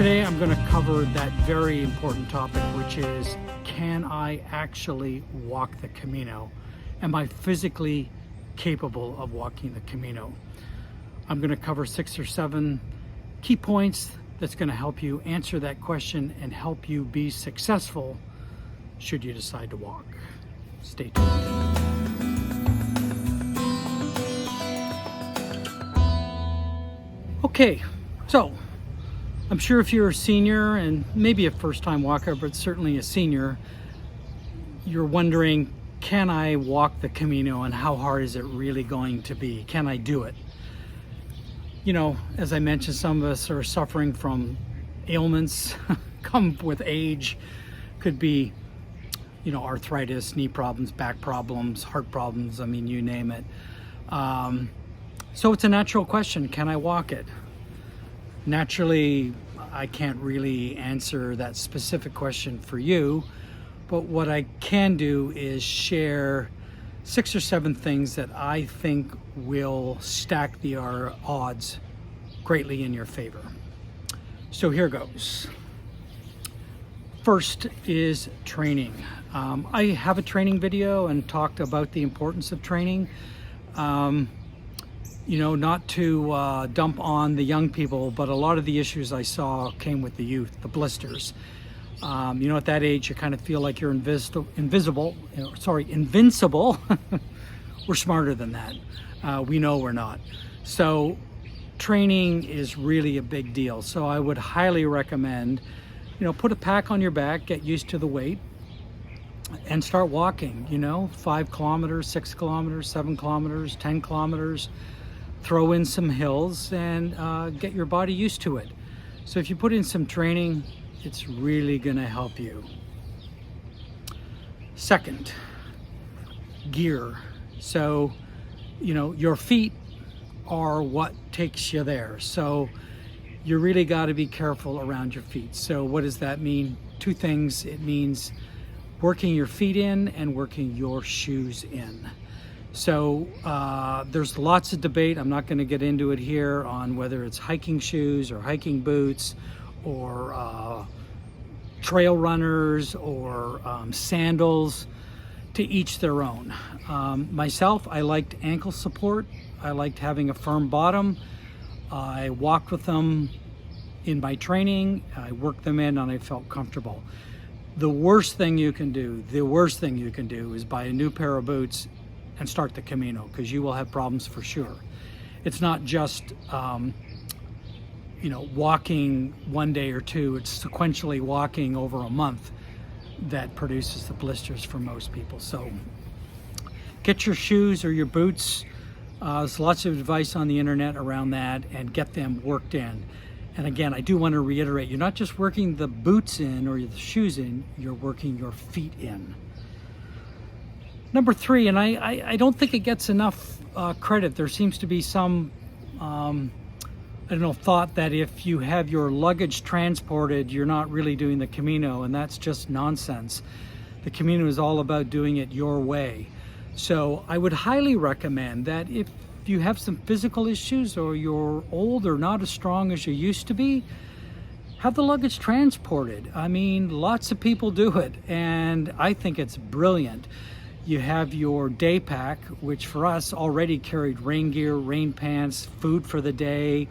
Today I'm going to cover that very important topic, which is, can I actually walk the Camino? Am I physically capable of walking the Camino? I'm going to cover 6 or 7 key points that's going to help you answer that question and help you be successful should you decide to walk. Stay tuned. Okay, so I'm sure if you're a senior and maybe a first-time walker, but certainly a senior, you're wondering, can I walk the Camino and how hard is it really going to be? Can I do it? You know, as I mentioned, some of us are suffering from ailments come with age. Could be, you know, arthritis, knee problems, back problems, heart problems, I mean, you name it. So it's a natural question, can I walk it? Naturally, I can't really answer that specific question for you, but what I can do is share 6 or 7 things that I think will stack the odds greatly in your favor. So here goes. First is training. I have a training video and talked about the importance of training. You know, not to dump on the young people, but a lot of the issues I saw came with the youth, the blisters. You know, at that age, you kind of feel like you're invincible. We're smarter than that. We know we're not. So training is really a big deal. So I would highly recommend, you know, put a pack on your back, get used to the weight, and start walking, you know, 5 kilometers, 6 kilometers, 7 kilometers, 10 kilometers. Throw in some hills and get your body used to it. So if you put in some training, it's really going to help you. Second, gear. So, you know, your feet are what takes you there. So you really got to be careful around your feet. So what does that mean? 2 things. It means working your feet in and working your shoes in. So there's lots of debate. I'm not going to get into it here on whether it's hiking shoes or hiking boots or trail runners or sandals. To each their own. Myself, I liked ankle support. I liked having a firm bottom. I walked with them in my training. I worked them in and I felt comfortable. The worst thing you can do is buy a new pair of boots and start the Camino, because you will have problems for sure. It's not just you know, walking one day or 2, it's sequentially walking over a month that produces the blisters for most people. So get your shoes or your boots. There's lots of advice on the internet around that, and get them worked in. And again, I do want to reiterate, you're not just working the boots in or the shoes in, you're working your feet in. Number 3, and I don't think it gets enough credit. There seems to be some, I don't know, thought that if you have your luggage transported, you're not really doing the Camino, and that's just nonsense. The Camino is all about doing it your way. So I would highly recommend that if you have some physical issues or you're old or not as strong as you used to be, have the luggage transported. I mean, lots of people do it, and I think it's brilliant. You have your day pack, which for us already carried rain gear, rain pants, food for the day,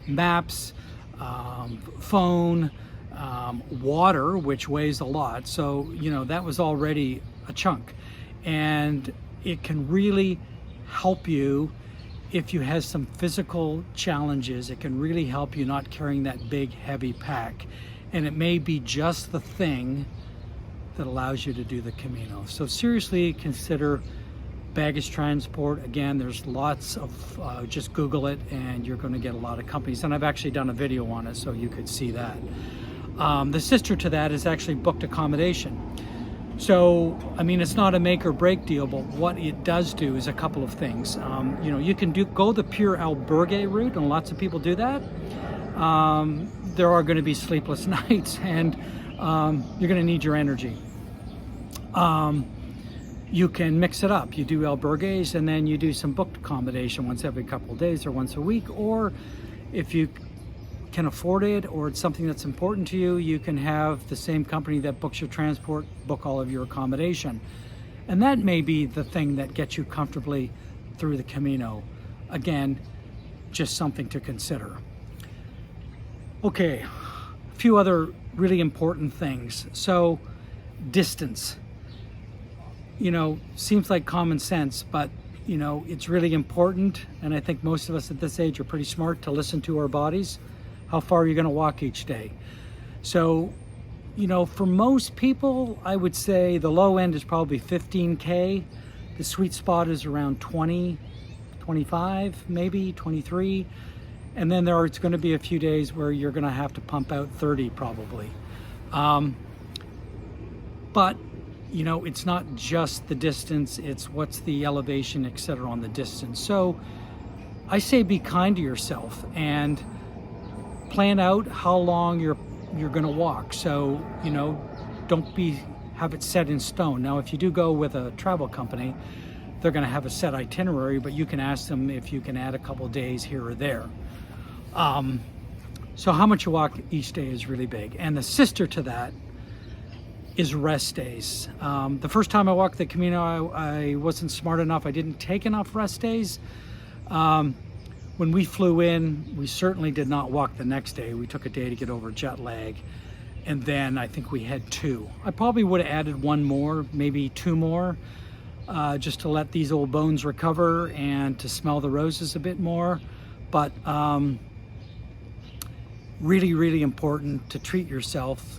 maps, phone, water, which weighs a lot. So, you know, that was already a chunk. And it can really help you if you have some physical challenges. It can really help you not carrying that big, heavy pack. And it may be just the thing that allows you to do the Camino. So seriously consider baggage transport. Again, there's lots of, just Google it and you're going to get a lot of companies. And I've actually done a video on it so you could see that. The sister to that is actually booked accommodation. So, I mean, it's not a make or break deal, but what it does do is a couple of things. You know, you can go the pure albergue route, and lots of people do that. There are going to be sleepless nights, and you're going to need your energy. You can mix it up. You do albergues and then you do some booked accommodation once every couple of days or once a week. Or if you can afford it or it's something that's important to you, you can have the same company that books your transport book all of your accommodation. And that may be the thing that gets you comfortably through the Camino. Again, just something to consider. Okay, a few other really important things. So, distance. You know, seems like common sense, but you know, it's really important, and I think most of us at this age are pretty smart to listen to our bodies. How far are you going to walk each day? So, you know, for most people, I would say the low end is probably 15K. The sweet spot is around 20, 25, maybe 23. And then it's going to be a few days where you're going to have to pump out 30 probably. But you know, it's not just the distance, it's what's the elevation, etc. on the distance. So I say be kind to yourself and plan out how long you're gonna walk. So, you know, don't have it set in stone. Now, if you do go with a travel company, they're gonna have a set itinerary, but you can ask them if you can add a couple days here or there. So how much you walk each day is really big. And the sister to that is rest days. The first time I walked the Camino, I wasn't smart enough. I didn't take enough rest days. When we flew in, we certainly did not walk the next day. We took a day to get over jet lag. And then I think we had 2. I probably would have added 1 more, maybe 2 more, just to let these old bones recover and to smell the roses a bit more. But really, really important to treat yourself.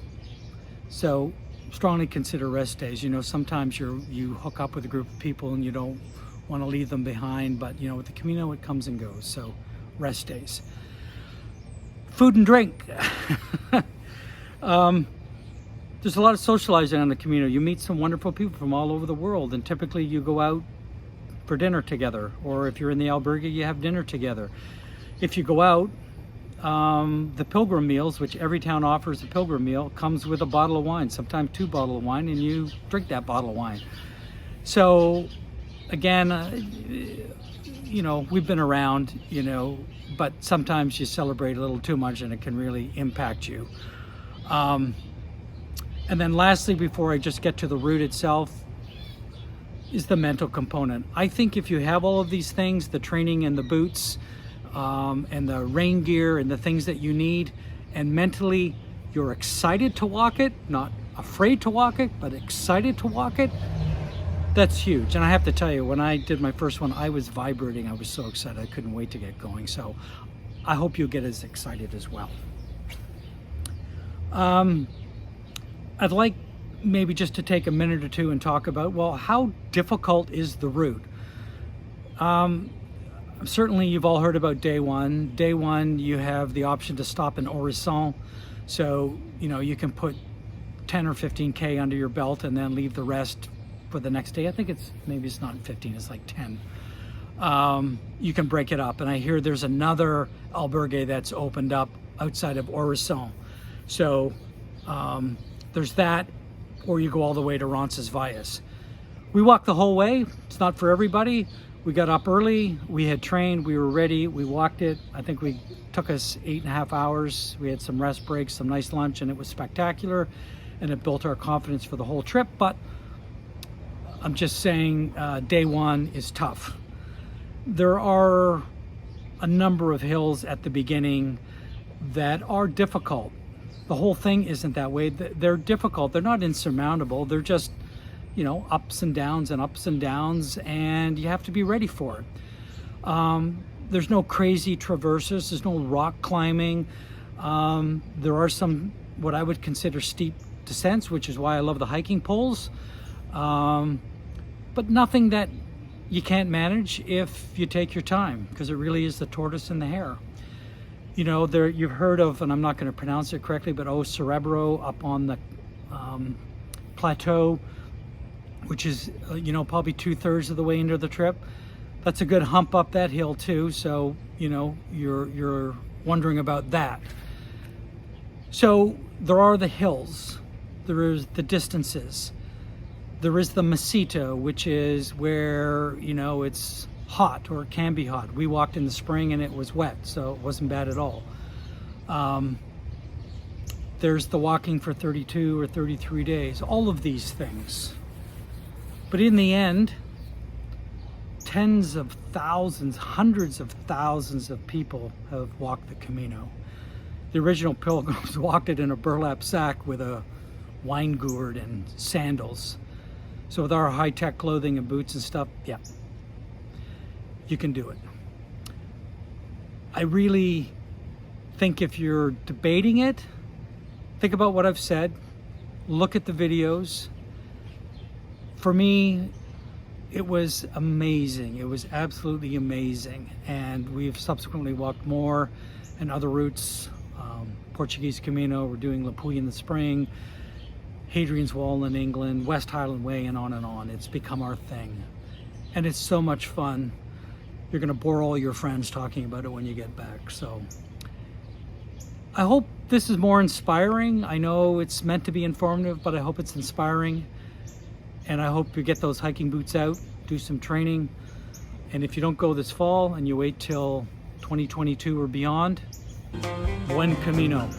So strongly consider rest days. You know, sometimes you hook up with a group of people and you don't want to leave them behind, but you know, with the Camino it comes and goes. So rest days. Food and drink. There's a lot of socializing on the Camino. You meet some wonderful people from all over the world, and typically you go out for dinner together, or if you're in the albergue, you have dinner together. If you go out, the pilgrim meals, which every town offers a pilgrim meal, comes with a bottle of wine, sometimes 2 bottles of wine, and you drink that bottle of wine. So again, you know, we've been around, you know, but sometimes you celebrate a little too much and it can really impact you. And then lastly, before I just get to the route itself, is the mental component. I think if you have all of these things, the training and the boots, and the rain gear and the things that you need, and mentally you're excited to walk it, not afraid to walk it, but excited to walk it, that's huge. And I have to tell you, when I did my first one, I was vibrating. I was so excited. I couldn't wait to get going. So I hope you'll get as excited as well. I'd like maybe just to take a minute or two and talk about, well, how difficult is the route? Certainly you've all heard about day one. Day one, you have the option to stop in Horizon. So, you know, you can put 10 or 15K under your belt and then leave the rest for the next day. I think maybe it's not 15, it's like 10. You can break it up. And I hear there's another albergue that's opened up outside of Horizon. So there's that, or you go all the way to Roncesvalles. We walked the whole way. It's not for everybody. We got up early, we had trained, we were ready, we walked it. I think we took us 8.5 hours. We had some rest breaks, some nice lunch, and it was spectacular. And it built our confidence for the whole trip. But I'm just saying, day one is tough. There are a number of hills at the beginning that are difficult. The whole thing isn't that way. They're difficult. They're not insurmountable. They're just, you know, ups and downs, and you have to be ready for it. There's no crazy traverses. There's no rock climbing. There are some what I would consider steep descents, which is why I love the hiking poles. But nothing that you can't manage if you take your time, because it really is the tortoise and the hare. You know, you've heard of, and I'm not going to pronounce it correctly, but Cerebro up on the plateau, which is, you know, probably 2/3 of the way into the trip. That's a good hump up that hill too. So, you know, you're wondering about that. So there are the hills, there is the distances, there is the meseta, which is where, you know, it's hot, or it can be hot. We walked in the spring and it was wet, so it wasn't bad at all. There's the walking for 32 or 33 days, all of these things. But in the end, tens of thousands, hundreds of thousands of people have walked the Camino. The original pilgrims walked it in a burlap sack with a wine gourd and sandals. So with our high-tech clothing and boots and stuff, yeah, you can do it. I really think if you're debating it, think about what I've said, look at the videos. For me, it was amazing. It was absolutely amazing. And we've subsequently walked more and other routes. Portuguese Camino, we're doing La Puy in the spring, Hadrian's Wall in England, West Highland Way, and on and on. It's become our thing. And it's so much fun. You're gonna bore all your friends talking about it when you get back. So I hope this is more inspiring. I know it's meant to be informative, but I hope it's inspiring. And I hope you get those hiking boots out, do some training. And if you don't go this fall and you wait till 2022 or beyond, buen camino.